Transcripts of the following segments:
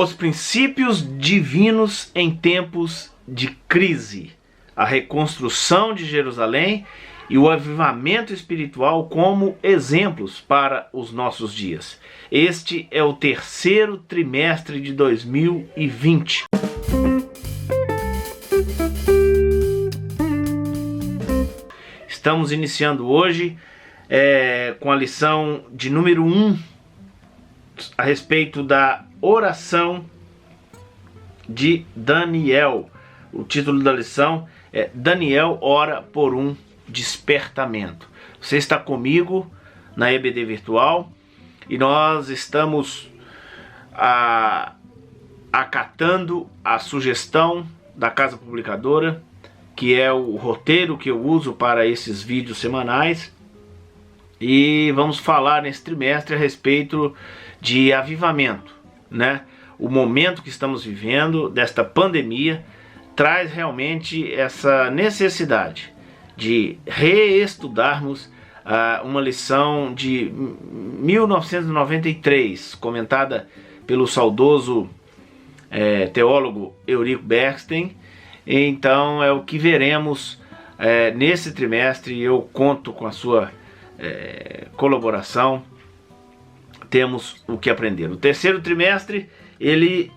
Os princípios divinos em tempos de crise, a reconstrução de Jerusalém e o avivamento espiritual como exemplos para os nossos dias. Este é o terceiro trimestre de 2020. Estamos iniciando hoje com a lição de número 1 a respeito da oração de Daniel. O título da lição é Daniel ora por um despertamento. Você está comigo na EBD Virtual e nós estamos acatando a sugestão da Casa Publicadora, que é o roteiro que eu uso para esses vídeos semanais, e vamos falar nesse trimestre a respeito de avivamento, né? O momento que estamos vivendo desta pandemia traz realmente essa necessidade de reestudarmos uma lição de 1993, comentada pelo saudoso teólogo Eurico Bernstein. Então é o que veremos nesse trimestre. Eu conto com a sua colaboração. Temos o que aprender. O terceiro trimestre ele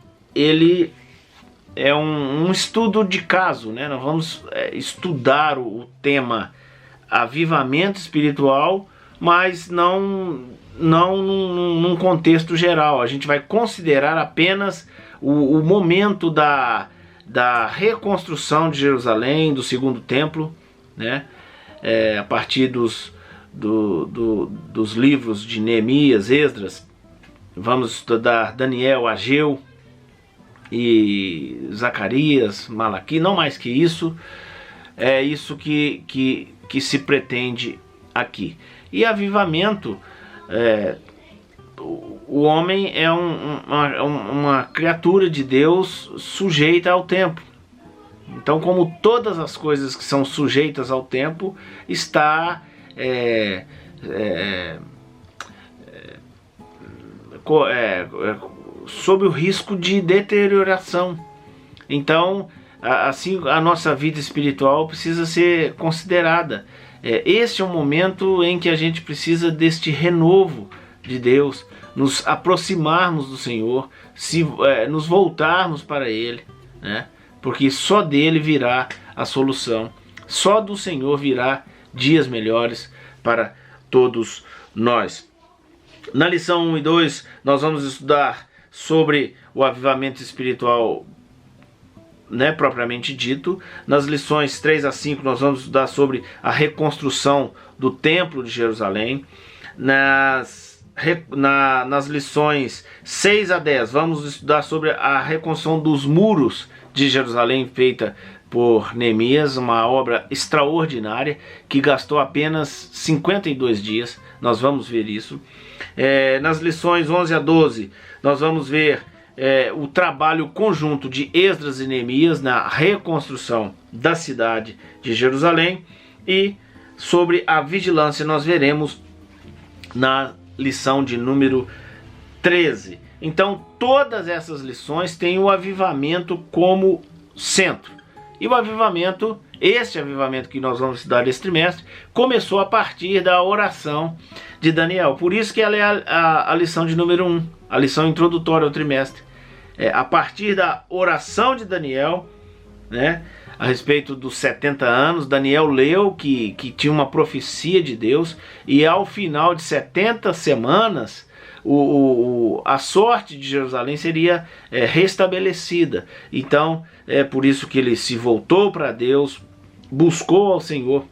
é um estudo de caso, né? Nós vamos estudar o tema avivamento espiritual, mas não num contexto geral. A gente vai considerar apenas o momento da reconstrução de Jerusalém, do segundo templo, né? A partir dos livros de Neemias, Esdras. Vamos estudar Daniel, Ageu e Zacarias, Malaquias. Não mais que isso. É isso que se pretende aqui. E avivamento, o homem é uma criatura de Deus sujeita ao tempo. Então, como todas as coisas que são sujeitas ao tempo, está sob o risco de deterioração. Então, assim, a nossa vida espiritual precisa ser considerada. Este é um momento em que a gente precisa deste renovo de Deus, nos aproximarmos do Senhor, nos voltarmos para Ele, né? Porque só dele virá a solução, só do Senhor virá dias melhores para todos nós. Na lição 1 e 2 nós vamos estudar sobre o avivamento espiritual, né, propriamente dito. Nas lições 3 a 5 nós vamos estudar sobre a reconstrução do Templo de Jerusalém. Nas lições 6 a 10 vamos estudar sobre a reconstrução dos muros de Jerusalém, feita por Neemias, uma obra extraordinária que gastou apenas 52 dias. Nós vamos ver isso. Nas lições 11 a 12 nós vamos ver o trabalho conjunto de Esdras e Neemias na reconstrução da cidade de Jerusalém, e sobre a vigilância nós veremos na lição de número 13. Então todas essas lições têm o avivamento como centro. E o avivamento, este avivamento que nós vamos estudar esse trimestre, começou a partir da oração de Daniel. Por isso que ela é a lição de número 1, a lição introdutória ao trimestre. A partir da oração de Daniel, né, a respeito dos 70 anos, Daniel leu que tinha uma profecia de Deus, e ao final de 70 semanas, a sorte de Jerusalém seria restabelecida. Então é por isso que ele se voltou para Deus, buscou ao Senhor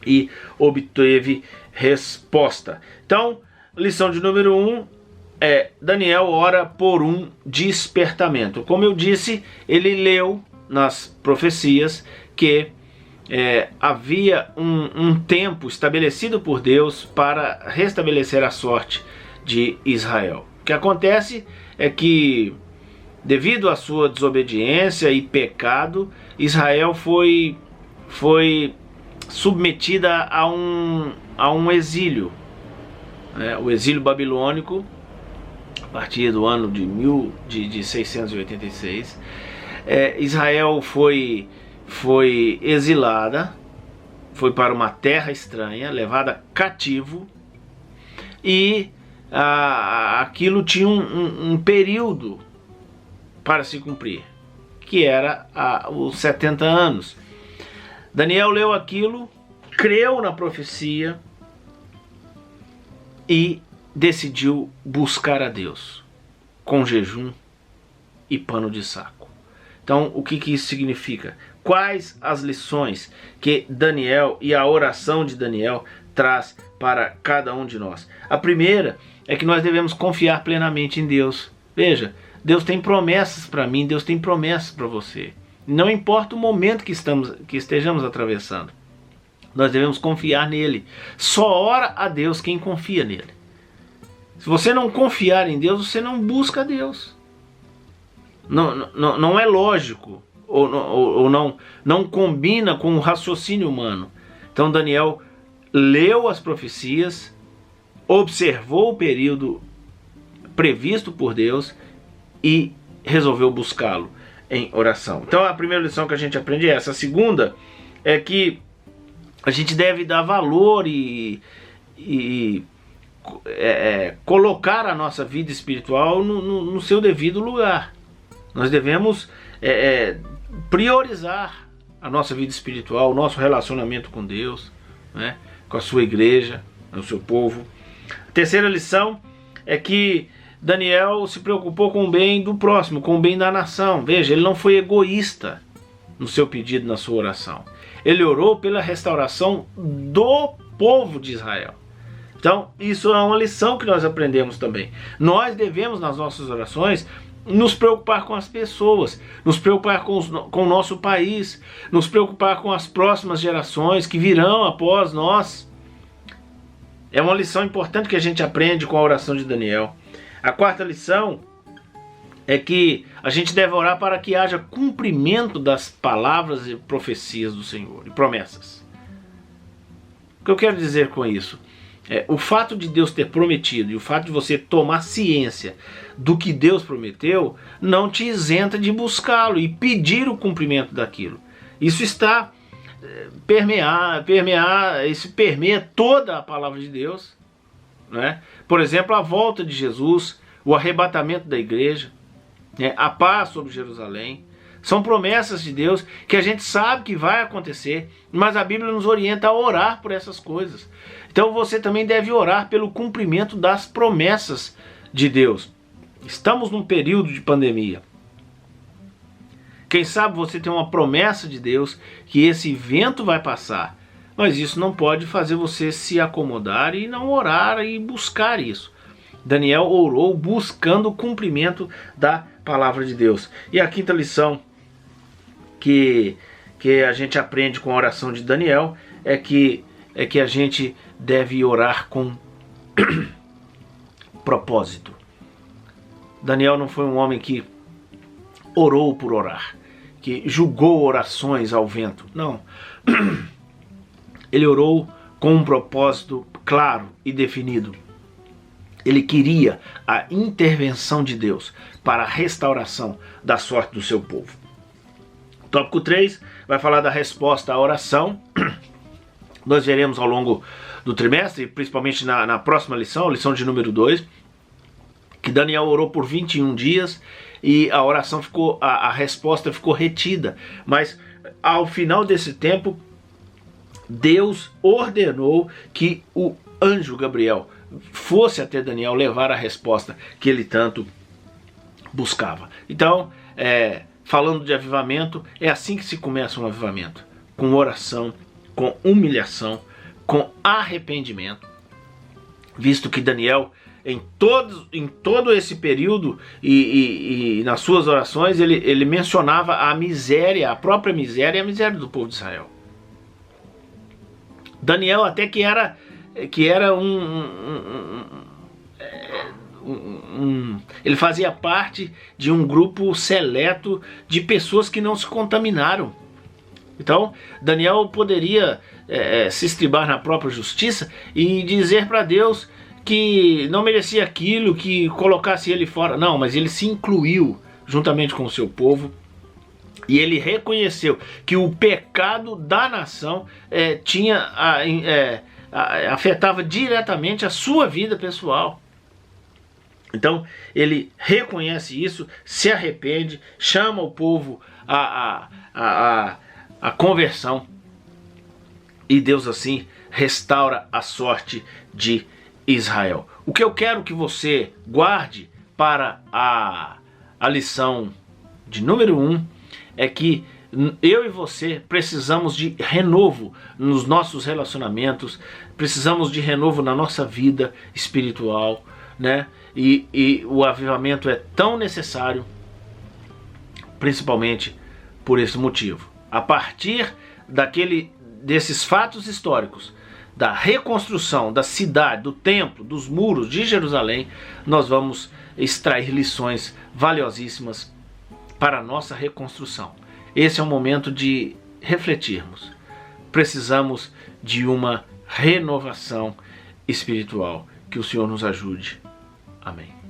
e obteve resposta. Então, lição de número 1 Daniel ora por um despertamento. Como eu disse, ele leu nas profecias que havia um tempo estabelecido por Deus para restabelecer a sorte de Israel. O que acontece é que, devido à sua desobediência e pecado, Israel foi submetida a um exílio, né? O exílio babilônico partir do ano de 686. Israel foi exilada, foi para uma terra estranha, levada cativo, e aquilo tinha um período para se cumprir, que era os 70 anos. Daniel leu aquilo, creu na profecia e decidiu buscar a Deus com jejum e pano de saco. Então, o que isso significa? Quais as lições que Daniel e a oração de Daniel traz para cada um de nós? A primeira é que nós devemos confiar plenamente em Deus. Veja, Deus tem promessas para mim, Deus tem promessas para você. Não importa o momento que estejamos atravessando, nós devemos confiar nele. Só ora a Deus quem confia nele. Se você não confiar em Deus, você não busca Deus. Não é lógico, ou não combina com o raciocínio humano. Então Daniel leu as profecias, observou o período previsto por Deus e resolveu buscá-lo em oração. Então a primeira lição que a gente aprende é essa. A segunda é que a gente deve dar valor e colocar a nossa vida espiritual no seu devido lugar. Nós devemos priorizar a nossa vida espiritual, o nosso relacionamento com Deus, né, com a sua igreja, o seu povo. A terceira lição é que Daniel se preocupou com o bem do próximo, com o bem da nação. Veja, ele não foi egoísta no seu pedido, na sua oração. Ele orou pela restauração do povo de Israel. Então, isso é uma lição que nós aprendemos também. Nós devemos, nas nossas orações, nos preocupar com as pessoas, nos preocupar com o nosso país, nos preocupar com as próximas gerações que virão após nós. É uma lição importante que a gente aprende com a oração de Daniel. A quarta lição é que a gente deve orar para que haja cumprimento das palavras e profecias do Senhor e promessas. O que eu quero dizer com isso? O fato de Deus ter prometido e o fato de você tomar ciência do que Deus prometeu não te isenta de buscá-lo e pedir o cumprimento daquilo. Isso está isso permeia toda a palavra de Deus, né? Por exemplo, a volta de Jesus, o arrebatamento da igreja, né? A paz sobre Jerusalém. São promessas de Deus que a gente sabe que vai acontecer, mas a Bíblia nos orienta a orar por essas coisas. Então você também deve orar pelo cumprimento das promessas de Deus. Estamos num período de pandemia. Quem sabe você tem uma promessa de Deus que esse evento vai passar, mas isso não pode fazer você se acomodar e não orar e buscar isso. Daniel orou buscando o cumprimento da palavra de Deus. E a quinta lição que a gente aprende com a oração de Daniel é que a gente deve orar com propósito. Daniel não foi um homem que orou por orar, que julgou orações ao vento. Não. Ele orou com um propósito claro e definido. Ele queria a intervenção de Deus para a restauração da sorte do seu povo. Tópico 3 vai falar da resposta à oração. Nós veremos ao longo do trimestre, principalmente na próxima lição, lição de número 2, que Daniel orou por 21 dias e a oração ficou, a resposta ficou retida. Mas ao final desse tempo, Deus ordenou que o anjo Gabriel fosse até Daniel levar a resposta que ele tanto buscava. Então, falando de avivamento, é assim que se começa um avivamento. Com oração, com humilhação, com arrependimento. Visto que Daniel, em todo esse período e nas suas orações, ele mencionava a miséria, a própria miséria e a miséria do povo de Israel. Daniel até que era ele fazia parte de um grupo seleto de pessoas que não se contaminaram. Então Daniel poderia se estribar na própria justiça e dizer para Deus que não merecia aquilo, que colocasse ele fora. Não, mas ele se incluiu juntamente com o seu povo. E ele reconheceu que o pecado da nação afetava diretamente a sua vida pessoal. Então ele reconhece isso, se arrepende, chama o povo à conversão. E Deus assim restaura a sorte de Israel. O que eu quero que você guarde para a lição de número 1 é que eu e você precisamos de renovo nos nossos relacionamentos, precisamos de renovo na nossa vida espiritual, né? E o avivamento é tão necessário, principalmente por esse motivo. A partir desses fatos históricos, da reconstrução da cidade, do templo, dos muros de Jerusalém, nós vamos extrair lições valiosíssimas para a nossa reconstrução. Esse é o momento de refletirmos. Precisamos de uma renovação espiritual. Que o Senhor nos ajude. Amém.